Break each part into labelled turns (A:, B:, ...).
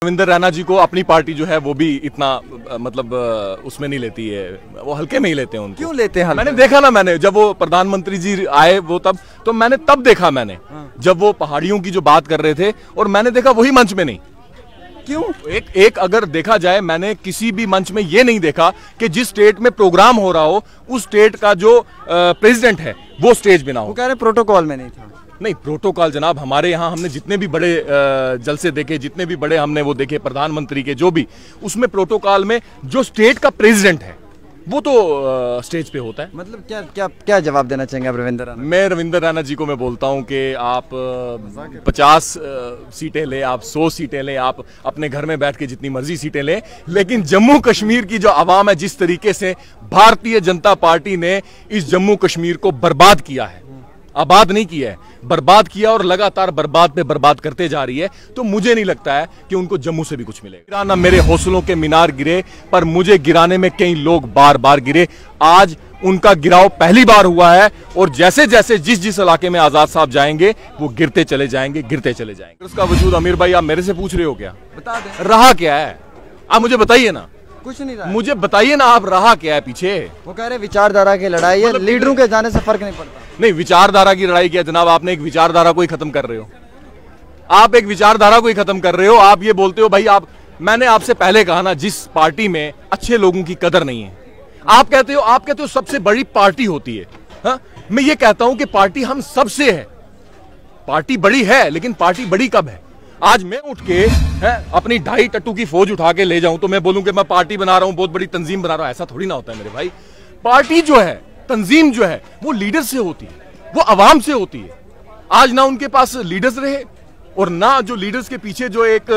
A: रविंदर रैना जी को अपनी पार्टी जो है वो भी इतना मतलब उसमें नहीं लेती है, वो हल्के में ही लेते हैं उनको।
B: क्यों लेते हैं?
A: मैंने देखा ना, मैंने जब वो प्रधानमंत्री जी आए वो तब मैंने देखा मैंने जब वो पहाड़ियों की जो बात कर रहे थे और मैंने देखा वही मंच में नहीं।
B: क्यों?
A: एक अगर देखा जाए, मैंने किसी भी मंच में ये नहीं देखा कि जिस स्टेट में प्रोग्राम हो रहा हो उस स्टेट का जो प्रेसिडेंट है वो स्टेज पे ना हो।
B: वो कह रहे प्रोटोकॉल में नहीं था।
A: नहीं, प्रोटोकॉल जनाब, हमारे यहाँ हमने जितने भी बड़े जलसे देखे, जितने भी बड़े हमने वो देखे प्रधानमंत्री के, जो भी उसमें प्रोटोकॉल में जो स्टेट का प्रेसिडेंट है वो तो स्टेज पे होता है।
B: मतलब क्या क्या क्या जवाब देना चाहेंगे आप रविंदर रैना?
A: मैं रविंदर रैना जी को मैं बोलता हूं कि आप 50 सीटें ले, आप 100 सीटें ले, आप अपने घर में बैठ के जितनी मर्जी सीटें ले, लेकिन जम्मू कश्मीर की जो आवाम है, जिस तरीके से भारतीय जनता पार्टी ने इस जम्मू कश्मीर को बर्बाद किया है, आबाद नहीं किया है, बर्बाद किया और लगातार बर्बाद पे बर्बाद करते जा रही है, तो मुझे नहीं लगता है कि उनको जम्मू से भी कुछ मिलेगा। गिराना मेरे हौसलों के मीनार गिरे, पर मुझे गिराने में कई लोग बार बार गिरे। आज उनका गिराव पहली बार हुआ है और जैसे जैसे जिस इलाके में आजाद साहब जाएंगे वो गिरते चले जाएंगे, गिरते चले जाएंगे। उसका वजूद आमिर भाई आप मेरे से पूछ रहे हो क्या?
B: बता दें।
A: रहा क्या है आप मुझे बताइए ना।
B: कुछ नहीं रहा,
A: मुझे बताइए ना आप, रहा क्या है पीछे?
B: वो कह रहे विचारधारा की लड़ाई है, लीडरों के जाने से फर्क नहीं पड़ता।
A: नहीं, विचारधारा की लड़ाई क्या जनाब, आपने एक विचारधारा को ही खत्म कर रहे हो। आप एक विचारधारा को ही खत्म कर रहे हो। आप ये बोलते हो भाई, मैंने आपसे पहले कहा ना, जिस पार्टी में अच्छे लोगों की कदर नहीं है, आप कहते हो सबसे बड़ी पार्टी होती है। हा? मैं ये कहता हूं कि पार्टी हम सबसे है, पार्टी बड़ी है, लेकिन पार्टी बड़ी कब है? आज मैं उठ के अपनी 2.5 टट्टू की फौज उठा के ले जाऊं तो मैं बोलूं कि मैं पार्टी बना रहा हूं, बहुत बड़ी तंजीम बना रहा हूं, ऐसा थोड़ी ना होता है मेरे भाई। पार्टी जो है, तंजीम जो है, वो लीडर से होती है, वो अवाम से होती है। आज ना उनके पास लीडर्स रहे और ना जो लीडर्स के पीछे जो एक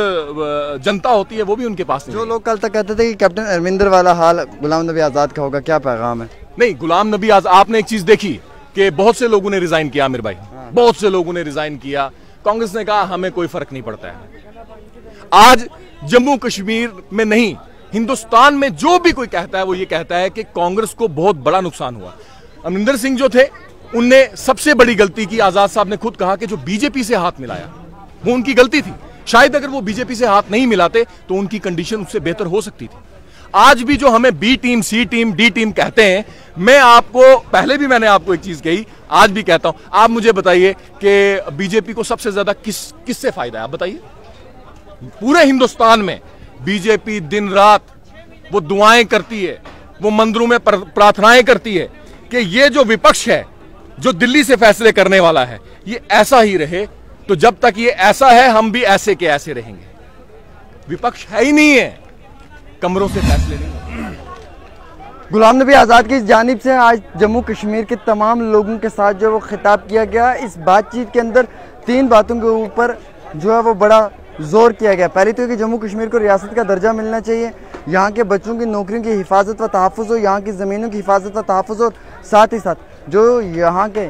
A: जनता होती है वो भी उनके पास नहीं। जो
B: लोग कल तक कहते थे कि कैप्टन अरविंदर वाला हाल गुलाम नबी आजाद का होगा, क्या पैगाम है?
A: नहीं, गुलाम नबी आजाद, आपने एक चीज देखी कि बहुत से लोगों ने रिजाइन किया आमिर भाई, बहुत से लोगों ने रिजाइन किया। कांग्रेस ने कहा हमें कोई फर्क नहीं पड़ता है। आज जम्मू कश्मीर में नहीं, हिंदुस्तान में जो भी कोई कहता है वो ये कहता है कि कांग्रेस को बहुत बड़ा नुकसान हुआ। अमरिंदर सिंह जो थे उनने सबसे बड़ी गलती की। आजाद साहब ने खुद कहा कि जो बीजेपी से हाथ मिलाया वो उनकी गलती थी। शायद अगर वो बीजेपी से हाथ नहीं मिलाते तो उनकी कंडीशन उससे बेहतर हो सकती थी। आज भी जो हमें बी टीम, सी टीम, डी टीम कहते हैं, मैं आपको पहले भी मैंने आपको एक चीज कही, आज भी कहता हूं, आप मुझे बताइए कि बीजेपी को सबसे ज्यादा किससे फायदा है? आप बताइए। पूरे हिंदुस्तान में बीजेपी दिन रात वो दुआएं करती है, वो मंदिरों में प्रार्थनाएं करती है कि ये जो विपक्ष है, जो दिल्ली से फैसले करने वाला है, ये ऐसा ही रहे। तो जब तक ये ऐसा है हम भी ऐसे के ऐसे रहेंगे। विपक्ष है ही नहीं है, कमरों से फैसले नहीं।
B: गुलाम नबी आज़ाद की जानिब से आज जम्मू कश्मीर के तमाम लोगों के साथ जो वो खिताब किया गया, इस बातचीत के अंदर 3 बातों के ऊपर जो है वो बड़ा जोर किया गया। पहली तो कि जम्मू कश्मीर को रियासत का दर्जा मिलना चाहिए, यहाँ के बच्चों की नौकरियों की हिफाजत व तहफ़्फ़ुज़ हो, यहाँ की ज़मीनों की हिफाजत व तहफ़्फ़ुज़ हो, साथ ही साथ जो यहाँ के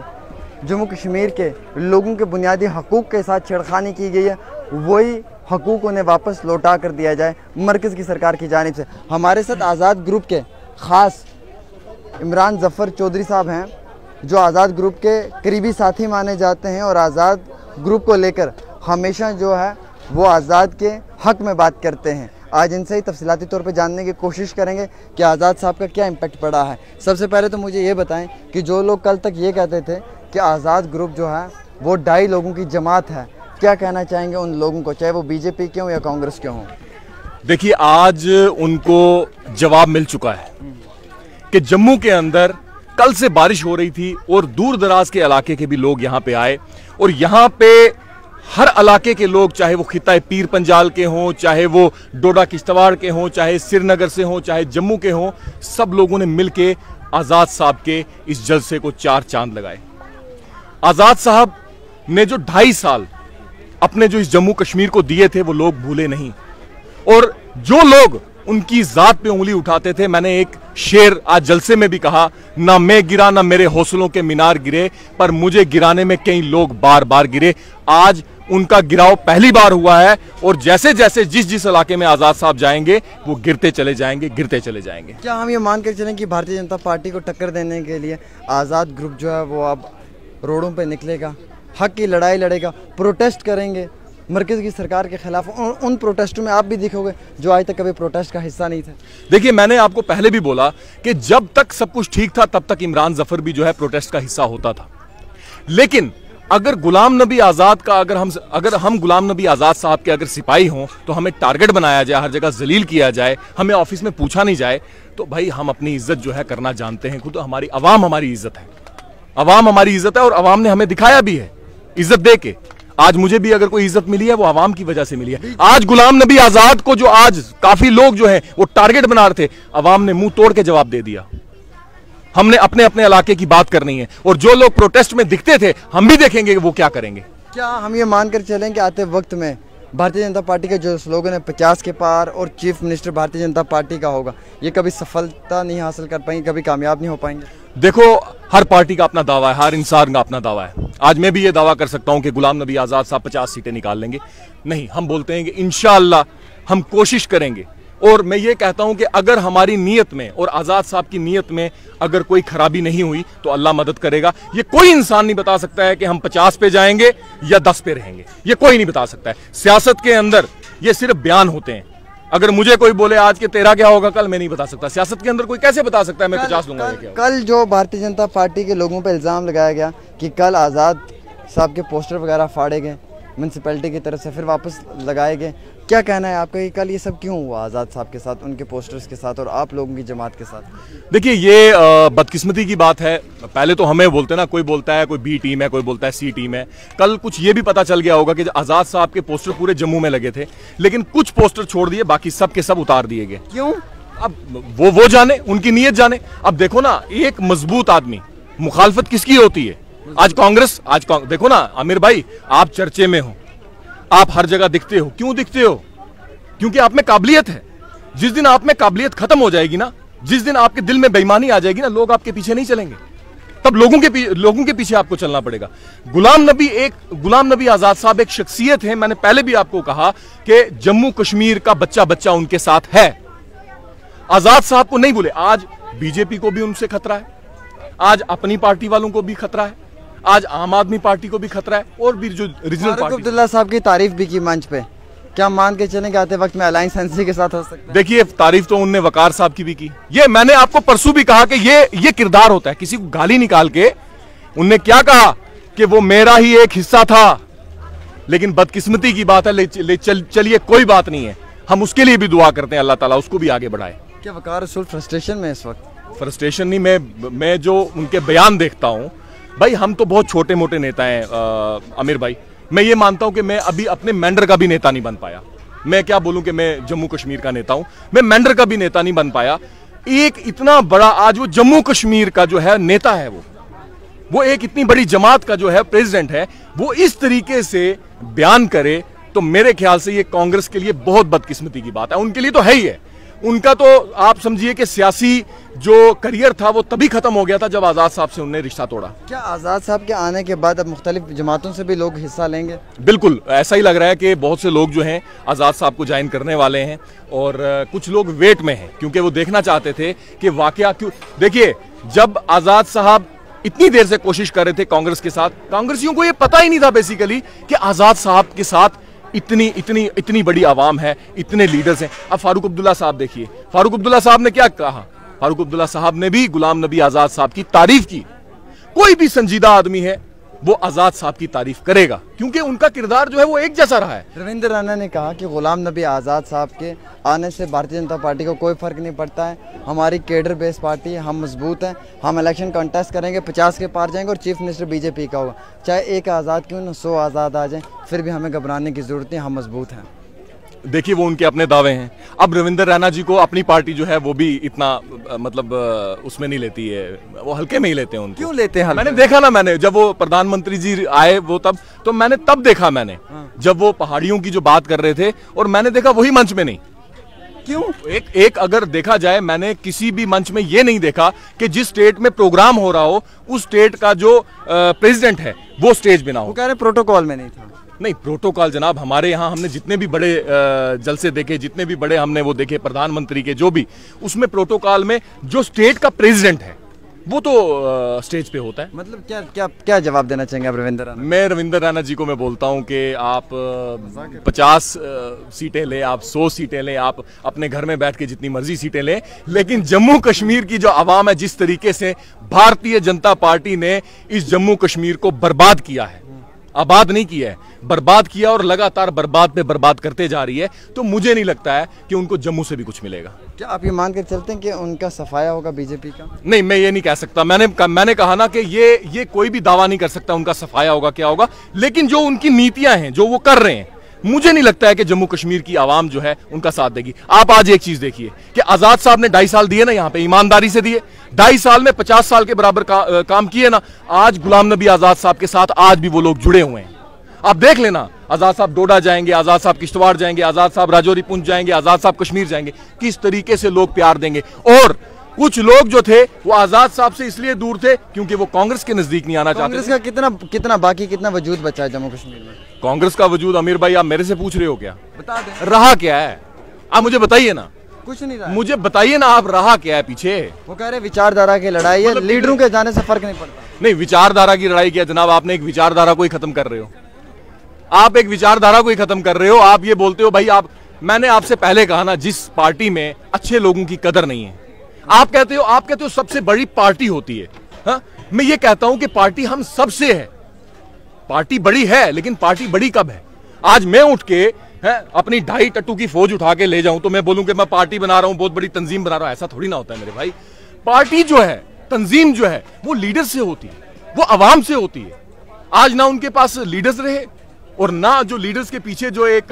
B: जम्मू कश्मीर के लोगों के बुनियादी हकूक़ के साथ छेड़खानी की गई है, वही हकूक़ उन्हें वापस लौटा कर दिया जाए मरकज़ की सरकार की जानिब से। हमारे साथ आज़ाद ग्रुप के ख़ास इमरान ज़फ़र चौधरी साहब हैं, जो आज़ाद ग्रुप के करीबी साथी माने जाते हैं और आज़ाद ग्रुप को लेकर हमेशा जो है वो आज़ाद के हक़ में बात करते हैं। आज इनसे ही तफसीलाती तौर पे जानने की कोशिश करेंगे कि आज़ाद साहब का क्या इम्पेक्ट पड़ा है। सबसे पहले तो मुझे ये बताएं कि जो लोग कल तक ये कहते थे कि आज़ाद ग्रुप जो है वो 2.5 लोगों की जमात है, क्या कहना चाहेंगे उन लोगों को, चाहे वो बीजेपी के हों या कांग्रेस के हों?
A: देखिए, आज उनको जवाब मिल चुका है कि जम्मू के अंदर कल से बारिश हो रही थी और दूर दराज के इलाके के भी लोग यहाँ पे आए और यहाँ पे हर इलाके के लोग, चाहे वो खिता पीर पंजाल के हों, चाहे वो डोडा किश्तवाड़ के हों, चाहे श्रीनगर से हों, चाहे जम्मू के हों, सब लोगों ने मिलके आज़ाद साहब के इस जलसे को 4 चांद लगाए। आज़ाद साहब ने जो 2.5 साल अपने जो इस जम्मू कश्मीर को दिए थे वो लोग भूले नहीं, और जो लोग उनकी जात पे उंगली उठाते थे, मैंने एक शेर आज जलसे में भी कहा, ना मैं गिरा ना मेरे हौसलों के मीनार गिरे, पर मुझे गिराने में कई लोग बार बार गिरे। आज उनका गिराव पहली बार हुआ है और जैसे जैसे जिस इलाके में आज़ाद साहब जाएंगे वो गिरते चले जाएंगे, गिरते चले जाएंगे।
B: क्या हम ये मान कर चलें कि भारतीय जनता पार्टी को टक्कर देने के लिए आज़ाद ग्रुप जो है वो अब रोडों पे निकलेगा, हक की लड़ाई लड़ेगा, प्रोटेस्ट करेंगे, मरकज़ की सरकार के खिलाफ उन प्रोटेस्टों में आप भी दिखोगे जो आज तक कभी प्रोटेस्ट का हिस्सा नहीं थे।
A: देखिए, मैंने आपको पहले भी बोला कि जब तक सब कुछ ठीक था तब तक इमरान जफर भी जो है प्रोटेस्ट का हिस्सा होता था। लेकिन अगर गुलाम नबी आज़ाद का अगर हम गुलाम नबी आज़ाद साहब के अगर सिपाही हों तो हमें टारगेट बनाया जाए, हर जगह जलील किया जाए, हमें ऑफिस में पूछा नहीं जाए, तो भाई हम अपनी इज्जत जो है करना जानते हैं। खुद हमारी अवाम हमारी इज्जत है, अवाम हमारी इज्जत है और अवाम ने हमें दिखाया भी है इज्जत दे के। आज मुझे भी अगर कोई इज्जत मिली है वो अवाम की वजह से मिली है। आज गुलाम नबी आज़ाद को जो आज काफी लोग जो हैं वो टारगेट बना रहे थे, अवाम ने मुंह तोड़ के जवाब दे दिया। हमने अपने अपने इलाके की बात करनी है और जो लोग प्रोटेस्ट में दिखते थे हम भी देखेंगे कि वो क्या करेंगे।
B: क्या हम ये मानकर चलें कि आते वक्त में भारतीय जनता पार्टी का जो स्लोगन है 50 के पार और chief minister Bharatiya Janata party का होगा, ये कभी सफलता नहीं हासिल कर पाएंगे, कभी कामयाब नहीं हो पाएंगे?
A: देखो, हर पार्टी का अपना दावा है, हर इंसान का अपना दावा है। आज मैं भी ये दावा कर सकता हूं कि गुलाम नबी आज़ाद साहब 50 सीटें निकाल लेंगे। नहीं, हम बोलते हैं कि इंशाअल्लाह हम कोशिश करेंगे। और मैं ये कहता हूं कि अगर हमारी नीयत में और आज़ाद साहब की नीयत में अगर कोई खराबी नहीं हुई तो अल्लाह मदद करेगा। ये कोई इंसान नहीं बता सकता है कि हम 50 पे जाएंगे या 10 पे रहेंगे, ये कोई नहीं बता सकता है। सियासत के अंदर ये सिर्फ बयान होते हैं। अगर मुझे कोई बोले आज के 13 क्या होगा कल, मैं नहीं बता सकता। सियासत के अंदर कोई कैसे बता सकता है मैं 50 लूंगा?
B: कल जो भारतीय जनता पार्टी के लोगों पर इल्ज़ाम लगाया गया कि कल आज़ाद साहब के पोस्टर वगैरह फाड़े गए म्यूनसिपैलिटी की तरफ से, फिर वापस लगाए गए, क्या कहना है आपका कि कल ये सब क्यों हुआ आज़ाद साहब के साथ, उनके पोस्टर्स के साथ और आप लोगों की जमात के साथ?
A: देखिए, ये बदकिस्मती की बात है। पहले तो हमें बोलते ना, कोई बोलता है कोई बी टीम है, कोई बोलता है सी टीम है। कल कुछ ये भी पता चल गया होगा कि आज़ाद साहब के पोस्टर पूरे जम्मू में लगे थे, लेकिन कुछ पोस्टर छोड़ दिए, बाकी सब के सब उतार दिए गए।
B: क्यों?
A: अब वो जाने, उनकी नीयत जाने। अब देखो ना, एक मजबूत आदमी, मुखालफत किसकी होती है? आज कांग्रेस, देखो ना आमिर भाई, आप चर्चे में हो, आप हर जगह दिखते हो। क्यों दिखते हो? क्योंकि आप में काबिलियत है। जिस दिन आप में काबिलियत खत्म हो जाएगी ना, जिस दिन आपके दिल में बेईमानी आ जाएगी ना, लोग आपके पीछे नहीं चलेंगे, तब लोगों के पीछे आपको चलना पड़ेगा। गुलाम नबी आज़ाद साहब एक शख्सियत है। मैंने पहले भी आपको कहा कि जम्मू कश्मीर का बच्चा बच्चा उनके साथ है। आज़ाद साहब को नहीं बोले, आज बीजेपी को भी उनसे खतरा है, आज अपनी पार्टी वालों को भी खतरा है, आज आम आदमी पार्टी को भी खतरा है, और भी जो रीजनल पार्टी।
B: अब्दुल्ला साहब की तारीफ भी की मंच पे, क्या मान के चलें कि आते वक्त में अलायंस एनसी के साथ हो सकता है?
A: देखिए, तारीफ तो उनने वकार साहब की भी की। ये मैंने आपको परसों भी कहा कि ये किरदार होता है। किसी को गाली निकाल के उनने क्या कहा कि वो मेरा ही एक हिस्सा था, लेकिन बदकिस्मती की बात है। चलिए कोई बात नहीं है, हम उसके लिए भी दुआ करते हैं, अल्लाह ताला उसको भी आगे बढ़ाए।
B: क्या वकार रसूल फ्रस्ट्रेशन में इस वक्त?
A: फ्रस्ट्रेशन नहीं, मैं जो उनके बयान देखता हूं, भाई हम तो बहुत छोटे मोटे नेता हैं आमिर भाई। मैं ये मानता हूं कि मैं अभी अपने मेंढर का भी नेता नहीं बन पाया। मैं क्या बोलूं कि मैं जम्मू कश्मीर का नेता हूं, मैं मेंढर का भी नेता नहीं बन पाया। एक इतना बड़ा आज वो जम्मू कश्मीर का जो है नेता है, वो एक इतनी बड़ी जमात का जो है प्रेसिडेंट है, वो इस तरीके से बयान करे, तो मेरे ख्याल से ये कांग्रेस के लिए बहुत बदकिस्मती की बात है। उनके लिए तो है ही है, उनका तो आप समझिए कि सियासी जो करियर था वो तभी खत्म हो गया था जब आज़ाद साहब से उन्होंने रिश्ता तोड़ा।
B: क्या आज़ाद साहब के आने के बाद अब मुख्तलिफ जमातों से भी लोग हिस्सा लेंगे?
A: बिल्कुल, ऐसा ही लग रहा है कि बहुत से लोग जो हैं आज़ाद साहब को ज्वाइन करने वाले हैं, और कुछ लोग वेट में हैं क्योंकि वो देखना चाहते थे कि वाकया क्यों। देखिए, जब आज़ाद साहब इतनी देर से कोशिश कर रहे थे कांग्रेस के साथ, कांग्रेसियों को ये पता ही नहीं था बेसिकली कि आज़ाद साहब के साथ इतनी बड़ी आवाम है, इतने लीडर्स हैं। अब फारूक अब्दुल्ला साहब देखिए, फारूक अब्दुल्ला साहब ने क्या कहा? फारूक अब्दुल्ला साहब ने भी गुलाम नबी आज़ाद साहब की तारीफ की। कोई भी संजीदा आदमी है वो आज़ाद साहब की तारीफ करेगा, क्योंकि उनका किरदार जो है वो एक जैसा रहा है।
B: रविंद्र राणा ने कहा कि गुलाम नबी आज़ाद साहब के आने से भारतीय जनता पार्टी को कोई फर्क नहीं पड़ता है, हमारी केडर बेस पार्टी है, हम मजबूत हैं, हम इलेक्शन कंटेस्ट करेंगे, 50 के पार जाएंगे और चीफ मिनिस्टर बीजेपी का होगा, चाहे एक आज़ाद क्यों ना 100 आज़ाद आ जाए, फिर भी हमें घबराने की जरूरत नहीं, हम मजबूत हैं।
A: देखिए, वो उनके अपने दावे हैं। अब रविंद्र रैना जी को अपनी पार्टी जो है वो भी इतना मतलब उसमें नहीं लेती है, वो हल्के में ही लेते हैं उनको।
B: क्यों लेते हैं?
A: मैंने देखा ना, मैंने जब वो प्रधानमंत्री जी आए वो तब देखा मैंने, जब वो पहाड़ियों की जो बात कर रहे थे, और मैंने देखा वही मंच में नहीं।
B: क्यों?
A: एक अगर देखा जाए, मैंने किसी भी मंच में ये नहीं देखा कि जिस स्टेट में प्रोग्राम हो रहा हो उस स्टेट का जो प्रेसिडेंट है वो स्टेज में ना हो।
B: वो कह रहे प्रोटोकॉल में नहीं था।
A: नहीं, प्रोटोकॉल जनाब, हमारे यहाँ हमने जितने भी बड़े जलसे देखे, जितने भी बड़े हमने वो देखे प्रधानमंत्री के, जो भी उसमें प्रोटोकॉल में जो स्टेट का प्रेसिडेंट है वो तो स्टेज पे होता है।
B: मतलब क्या क्या क्या जवाब देना चाहेंगे आप रविंद्र रैना?
A: मैं रविंद्र रैना जी को मैं बोलता हूं कि आप 50 सीटें ले, आप 100 सीटें ले, आप अपने घर में बैठ के जितनी मर्जी सीटें ले, लेकिन जम्मू कश्मीर की जो आवाम है, जिस तरीके से भारतीय जनता पार्टी ने इस जम्मू कश्मीर को बर्बाद किया है, आबाद नहीं किया है, बर्बाद किया और लगातार बर्बाद पे बर्बाद करते जा रही है, तो मुझे नहीं लगता है कि उनको जम्मू से भी कुछ मिलेगा।
B: क्या आप ये मान कर चलते हैं कि उनका सफाया होगा बीजेपी का?
A: नहीं, मैं ये नहीं कह सकता। मैंने कहा ना कि ये कोई भी दावा नहीं कर सकता उनका सफाया होगा क्या होगा, लेकिन जो उनकी नीतियां हैं, जो वो कर रहे हैं, मुझे नहीं लगता है कि जम्मू कश्मीर की आवाम जो है उनका साथ देगी। आप आज एक चीज देखिए कि आजाद साहब ने 2.5 साल दिए ना, यहां पे ईमानदारी से दिए, 2.5 साल में 50 साल के बराबर काम किए ना। आज गुलाम नबी आजाद साहब के साथ आज भी वो लोग जुड़े हुए हैं। आप देख लेना, आजाद साहब डोडा जाएंगे, आजाद साहब किश्तवाड़ जाएंगे, आजाद साहब राजौरी पुंछ जाएंगे, आजाद साहब कश्मीर जाएंगे, किस तरीके से लोग प्यार देंगे। और कुछ लोग जो थे वो आजाद साहब से इसलिए दूर थे क्योंकि वो कांग्रेस के नजदीक नहीं आना चाहते।
B: कांग्रेस का कितना वजूद बचा है जम्मू कश्मीर में?
A: कांग्रेस का वजूद, आमिर भाई आप मेरे से पूछ रहे हो क्या?
B: बता दें।
A: रहा क्या है, आप मुझे बताइए ना।
B: कुछ नहीं रहा,
A: मुझे बताइए ना, आप रहा क्या है पीछे?
B: वो कह रहे विचारधारा की लड़ाई है,
A: मतलब
B: लीडरों के जाने से फर्क नहीं पड़ता।
A: नहीं, विचारधारा की लड़ाई क्या जनाब, आपने एक विचारधारा को ही खत्म कर रहे हो। आप एक विचारधारा को ही खत्म कर रहे हो। आप ये बोलते हो भाई, मैंने आपसे पहले कहा ना, जिस पार्टी में अच्छे लोगों की कदर नहीं है, आप कहते हो सबसे बड़ी पार्टी होती है। हा? मैं ये कहता हूं कि पार्टी हम सबसे है, पार्टी बड़ी है, लेकिन पार्टी बड़ी कब है? आज मैं उठ के अपनी 2.5 टट्टू की फौज उठा के ले जाऊं तो मैं बोलूं कि मैं पार्टी बना रहा हूं, बहुत बड़ी तंजीम बना रहा हूं, ऐसा थोड़ी ना होता है मेरे भाई। पार्टी जो है, तंजीम जो है, वो लीडर से होती है, वो अवाम से होती है। आज ना उनके पास लीडर्स रहे और ना जो लीडर्स के पीछे जो एक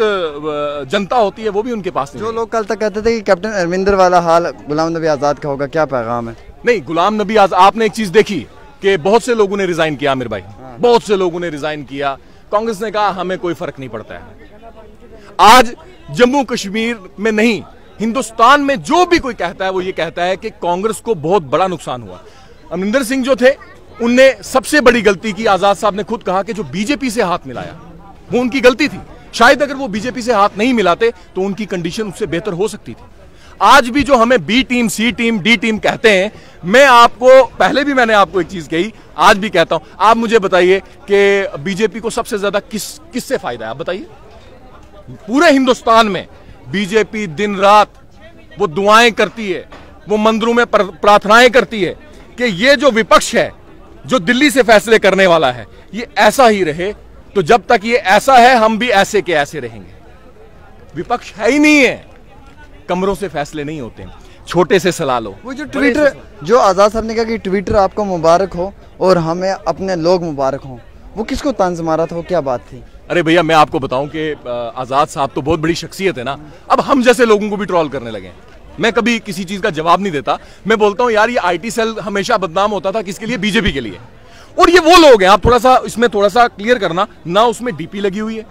A: जनता होती है वो भी उनके पास नहीं।
B: जो लोग कल तक कहते थे कि कैप्टन अरविंदर वाला हाल गुलाम नबी आजाद का होगा, क्या पैगाम है?
A: नहीं, गुलाम नबी आजाद, आपने एक चीज देखी कि बहुत से लोगों ने रिजाइन किया आमिर भाई, बहुत से लोगों ने रिजाइन किया। कांग्रेस ने कहा हमें कोई फर्क नहीं पड़ता है। आज जम्मू कश्मीर में नहीं, हिंदुस्तान में जो भी कोई कहता है वो ये कहता है कि कांग्रेस को बहुत बड़ा नुकसान हुआ। अमरिंदर सिंह जो थे उनने सबसे बड़ी गलती की। आजाद साहब ने खुद कहा कि जो बीजेपी से हाथ मिलाया वो उनकी गलती थी। शायद अगर वो बीजेपी से हाथ नहीं मिलाते तो उनकी कंडीशन उससे बेहतर हो सकती थी। आज भी जो हमें बी टीम, सी टीम, डी टीम कहते हैं, मैं आपको पहले भी मैंने आपको एक चीज कही, आज भी कहता हूं, आप मुझे बताइए कि बीजेपी को सबसे ज्यादा किससे फायदा है? आप बताइए। पूरे हिंदुस्तान में बीजेपी दिन रात वो दुआएं करती है, वो मंदिरों में प्रार्थनाएं करती है कि ये जो विपक्ष है, जो दिल्ली से फैसले करने वाला है, ये ऐसा ही रहे। तो जब तक ये ऐसा है, हम भी ऐसे के ऐसे रहेंगे। विपक्ष है ही नहीं है, कमरों से फैसले नहीं होते, छोटे से सलाह लो।
B: वो जो ट्विटर, जो आजाद साहब ने कहा कि ट्विटर आपको मुबारक हो और हमें अपने लोग मुबारक हो, वो किसको तंज मारा था, वो क्या बात थी?
A: अरे भैया, मैं आपको बताऊं कि आजाद साहब तो बहुत बड़ी शख्सियत है ना, अब हम जैसे लोगों को भी ट्रोल करने लगे। मैं कभी किसी चीज का जवाब नहीं देता। मैं बोलता हूं यार, ये आईटी सेल हमेशा बदनाम होता था, किसके लिए? बीजेपी के लिए। और ये वो लोग हैं, आप थोड़ा सा क्लियर करना, ना उसमें डीपी लगी हुई है,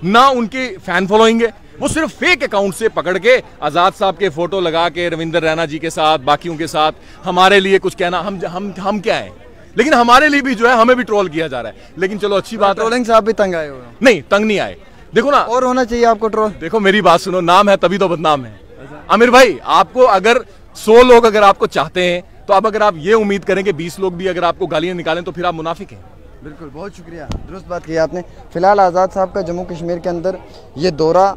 A: ना उनके फैन फॉलोइंग है। वो सिर्फ फेक अकाउंट से पकड़ के आजाद साहब के फोटो लगा के रविंद्र रैना जी के साथ, बाकियों के साथ हमारे लिए कुछ कहना, हम क्या है, लेकिन हमारे लिए भी जो है हमें भी ट्रोल किया जा रहा है। लेकिन चलो अच्छी बात है,
B: ट्रोलिंग से आप भी तंग आए हो?
A: नहीं, तंग नहीं आए। देखो ना,
B: और होना चाहिए आपको ट्रोल।
A: देखो मेरी बात सुनो, नाम है तभी तो बदनाम है। आमिर भाई, आपको अगर 100 लोग अगर आपको चाहते हैं, तो अब अगर आप ये उम्मीद करें कि 20 लोग भी अगर आपको गालियां निकालें तो फिर आप मुनाफिक हैं।
B: बिल्कुल, बहुत शुक्रिया, दुरुस्त बात की आपने। फिलहाल आज़ाद साहब का जम्मू कश्मीर के अंदर ये दौरा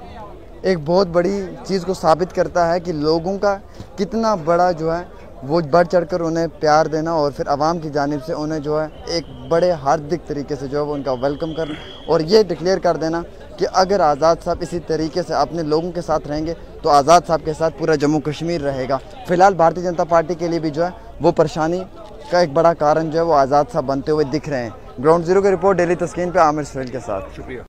B: एक बहुत बड़ी चीज़ को साबित करता है कि लोगों का कितना बड़ा जो है वो बढ़ चढ़कर उन्हें प्यार देना और फिर आवाम की जानिब से उन्हें जो है एक बड़े हार्दिक तरीके से जो है वो उनका वेलकम करना और ये डिक्लेयर कर देना कि अगर आज़ाद साहब इसी तरीके से अपने लोगों के साथ रहेंगे तो आज़ाद साहब के साथ पूरा जम्मू कश्मीर रहेगा। फिलहाल भारतीय जनता पार्टी के लिए भी जो है वो परेशानी का एक बड़ा कारण जो है वो आज़ाद साहब बनते हुए दिख रहे हैं। ग्राउंड जीरो की रिपोर्ट, डेली तस्कीन पे आमिर सुहेल के साथ।
A: शुक्रिया।